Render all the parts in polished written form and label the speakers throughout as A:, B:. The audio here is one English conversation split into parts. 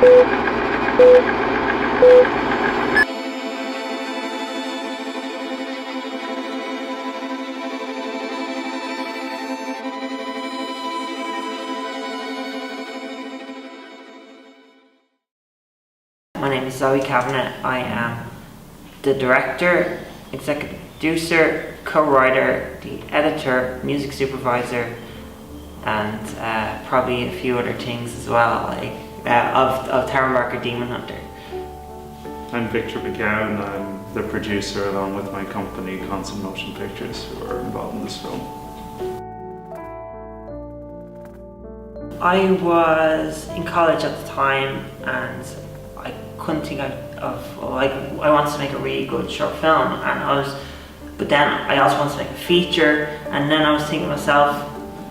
A: My name is Zoe Kavanagh. I am the director, executive producer, co-writer, the editor, music supervisor, and probably a few other things as well, like of Taryn Barker Demon Hunter.
B: I'm McGowan. I'm the producer along with my company, Constant Motion Pictures, who are involved in this film.
A: I was in college at the time, and I couldn't think of like, I wanted to make a really good short film, but then I also wanted to make a feature, and then I was thinking to myself,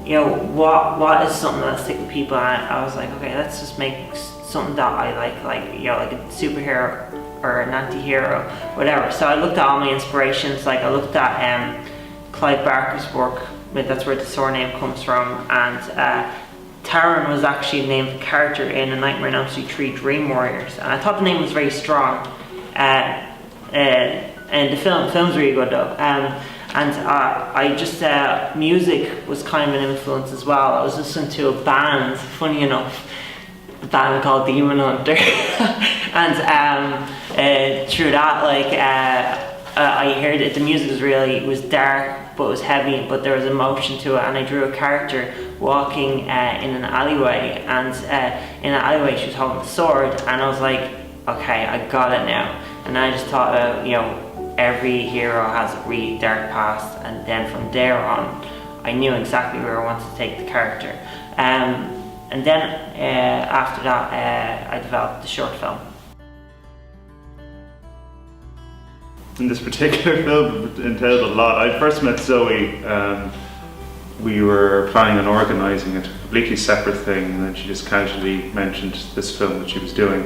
A: you know, what is something that'll stick with people, and I was like, okay, let's just make something that I like, you know, like a superhero or an anti-hero, whatever. So I looked at all my inspirations, like I looked at Clive Barker's work, that's where the surname comes from, and Taryn was actually named the character in A Nightmare on Elm Street 3 Dream Warriors, and I thought the name was very strong. And the film's really good though. I just, music was kind of an influence as well. I was listening to a band, funny enough, a band called Demon Hunter. And through that, like, I heard it, the music was dark, but it was heavy, but there was emotion to it, and I drew a character walking in an alleyway, and in an alleyway she was holding a sword, and I was like, okay, I got it now. And I just thought about, you know, every hero has a really dark past, and then from there on I knew exactly where I wanted to take the character. And then after that I developed the short film.
B: In this particular film, it entailed a lot. I first met Zoe, we were planning on organising a completely separate thing, and then she just casually mentioned this film that she was doing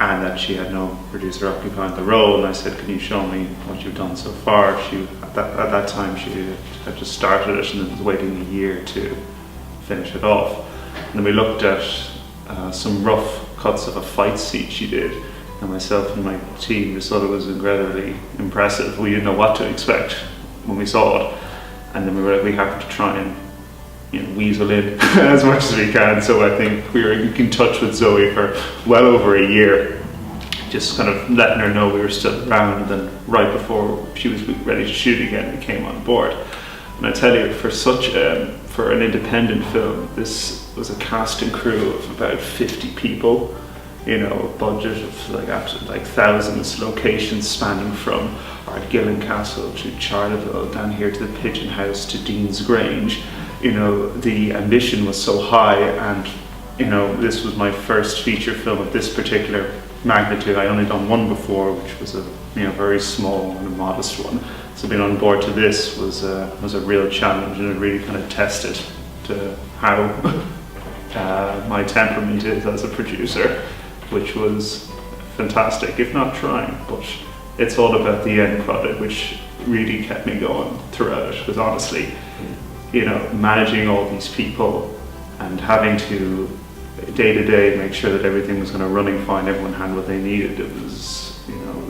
B: and that she had no producer occupying the role, and I said, can you show me what you've done so far? At that time she had just started it and was waiting a year to finish it off. And then we looked at some rough cuts of a fight scene she did, and myself and my team just thought it was incredibly impressive. We didn't know what to expect when we saw it, and then we were like, we have to try and, you know, weasel in as much as we can. So I think we were in touch with Zoe for well over a year, just kind of letting her know we were still around, and then right before she was ready to shoot again, we came on board. And I tell you, for an independent film, this was a cast and crew of about 50 people. You know, a budget of like thousands, locations spanning from Ardgillan Castle to Charleville, down here to the Pigeon House to Dean's Grange. You know, the ambition was so high, and you know, this was my first feature film of this particular magnitude. I only done one before, which was a very small and a modest one. So being on board to this was a real challenge, and it really kind of tested to how my temperament is as a producer, which was fantastic, if not trying. But it's all about the end product, which really kept me going throughout it. Because honestly, you know, managing all these people and having to day to day make sure that everything was kind of running fine, everyone had what they needed. It was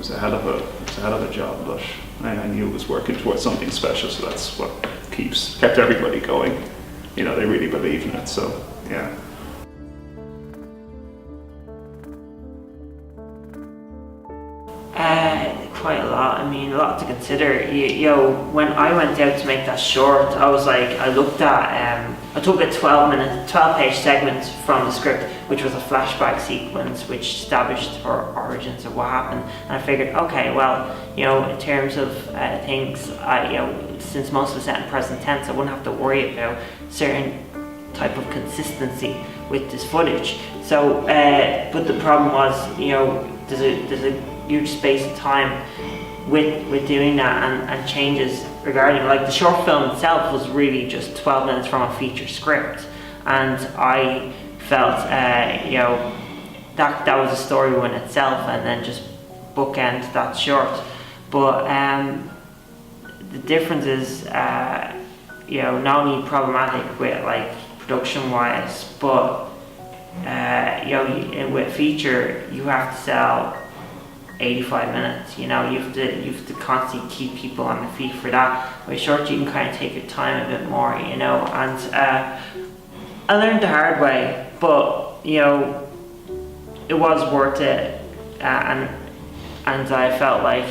B: a hell of a job, but I knew it was working towards something special. So that's what kept everybody going. You know, they really believe in it. So yeah.
A: Quite a lot. I mean, a lot to consider. You know, when I went out to make that short, I was like, I looked at, I took a 12-page segment from the script, which was a flashback sequence which established her origins of what happened, and I figured, okay, well, you know, in terms of things, you know, since most of it's set in present tense, I wouldn't have to worry about certain type of consistency with this footage. So, but the problem was, you know, there's a huge space of time with doing that, and changes regarding, like, the short film itself was really just 12 minutes from a feature script, and I felt you know, that was a story in itself, and then just bookend that short. But the difference is you know, not only problematic with, like, production wise, but with feature, you have to sell 85 minutes. You have to constantly keep people on their feet for that. With short, you can kind of take your time a bit more. And I learned the hard way, but it was worth it, and I felt like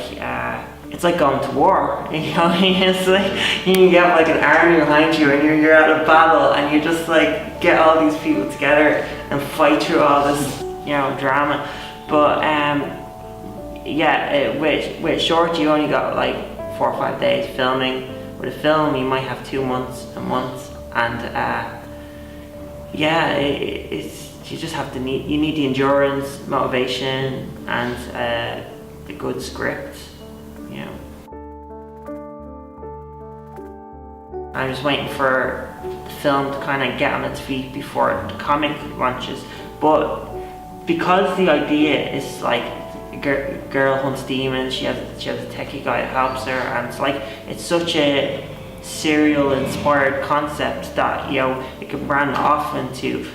A: it's like going to war. It's like you get like an army behind you, and you're at a battle, and you just like get all these people together and fight through all this drama. But with short, you only got like 4 or 5 days filming. With a film, you might have 2 months and months, and you just have to you need the endurance, motivation, and the good script. I'm just waiting for the film to kind of get on its feet before the comic launches. But because the idea is like a girl hunts demons, she has a techie guy that helps her, and it's such a serial inspired concept that it can brand off into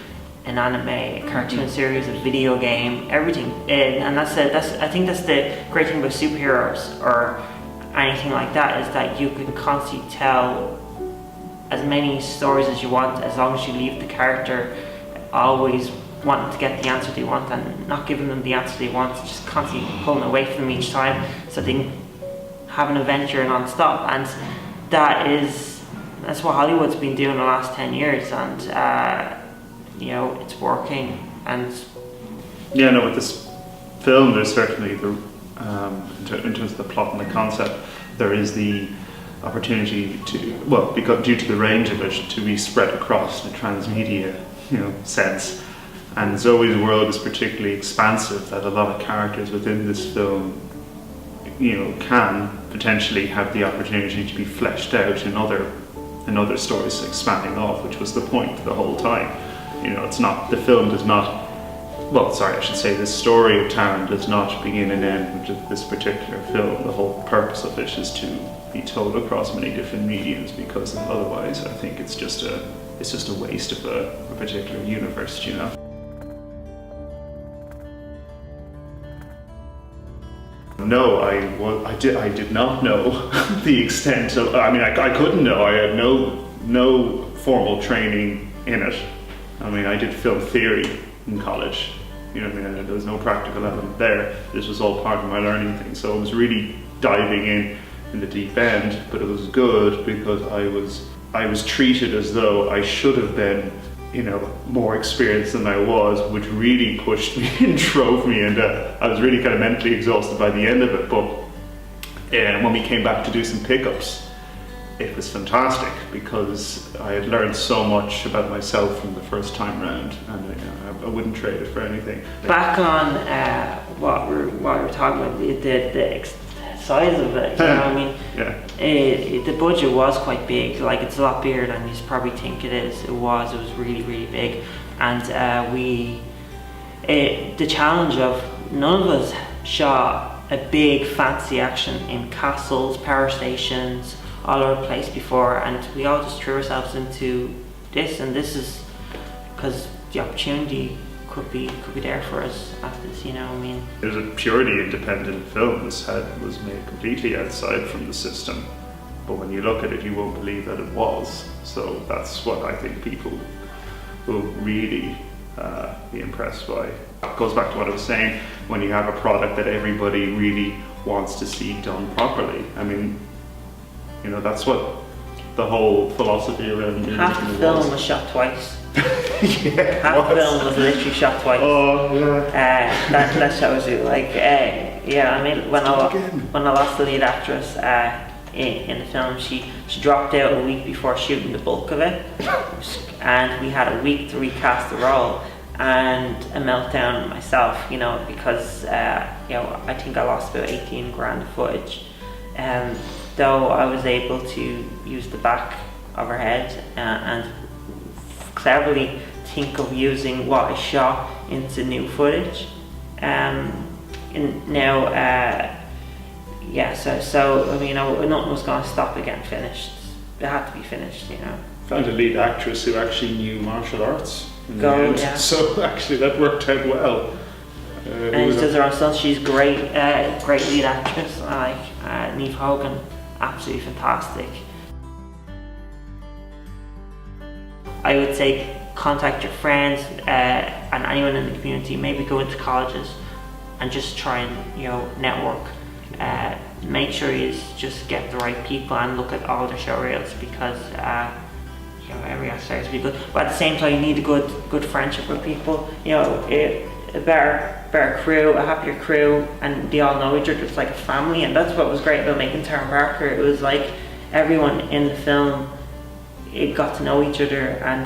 A: an anime, a cartoon series, a video game, everything. And I think that's the great thing about superheroes or anything like that, is that you can constantly tell as many stories as you want, as long as you leave the character always wanting to get the answer they want and not giving them the answer they want, just constantly pulling away from them each time so they can have an adventure non-stop. And that's what Hollywood's been doing the last 10 years, and it's working. And
B: with this film, there's certainly in terms of the plot and the concept, there is the opportunity because due to the range of it, to be spread across the transmedia sense. And Zoe's world is particularly expansive, that a lot of characters within this film can potentially have the opportunity to be fleshed out in other stories expanding off, which was the point the whole time. It's not, the film does not, this story of Taryn does not begin and end with this particular film. The whole purpose of it is to be told across many different mediums, because otherwise I think it's just a waste of a particular universe, No, I did not know the extent of. I couldn't know. I had no formal training in it. I did film theory in college. There was no practical element there. This was all part of my learning thing. So I was really diving in the deep end, but it was good because I was treated as though I should have been more experienced than I was, which really pushed me and drove me, and I was really kind of mentally exhausted by the end of it. But when we came back to do some pickups, it was fantastic because I had learned so much about myself from the first time round, and I wouldn't trade it for anything.
A: Back on what we were talking about, the size of it, the budget was quite big. It's a lot bigger than you probably think it is. It was really, really big, and the challenge of none of us shot a big fancy action in castles, power stations, all over the place before, and we all just threw ourselves into this, and this is because the opportunity could be there for us after this.
B: It was a purely independent film. This was made completely outside from the system, but when you look at it, you won't believe that it was. So that's what I think people will really be impressed by. It goes back to what I was saying, when you have a product that everybody really wants to see done properly. That's what the whole philosophy around it
A: half the film was shot twice.
B: Half
A: the film was literally shot twice.
B: Oh yeah.
A: That shows you. When I lost the lead actress in the film, she dropped out a week before shooting the bulk of it, and we had a week to recast the role, and a meltdown myself, because I think I lost about 18 grand of footage. Though I was able to use the back of her head and cleverly think of using what I shot into new footage. Nothing was going to stop it getting finished. It had to be finished,
C: found a lead actress who actually knew martial arts. In the
A: Go,
C: end.
A: yeah.
C: So actually that worked out well.
A: And she does her own stuff. She's great, great lead actress. I like Neve Hogan, absolutely fantastic. I would say contact your friends and anyone in the community. Maybe go into colleges and just try and network. Make sure you just get the right people and look at all their show reels, because every actor has to be good. But at the same time, you need a good friendship with people. A better crew, a happier crew, and they all know each other. It's like a family, and that's what was great about making Taryn Barker. It was like everyone in the film, it got to know each other, and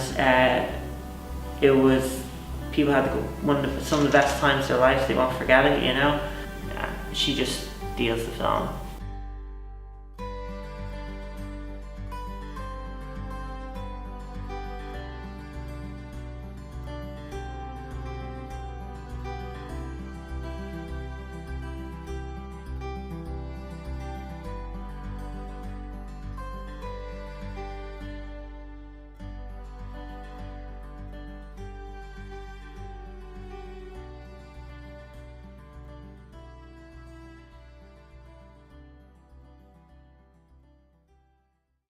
A: it was, people had some of the best times of their lives. They won't forget it. She just steals the film.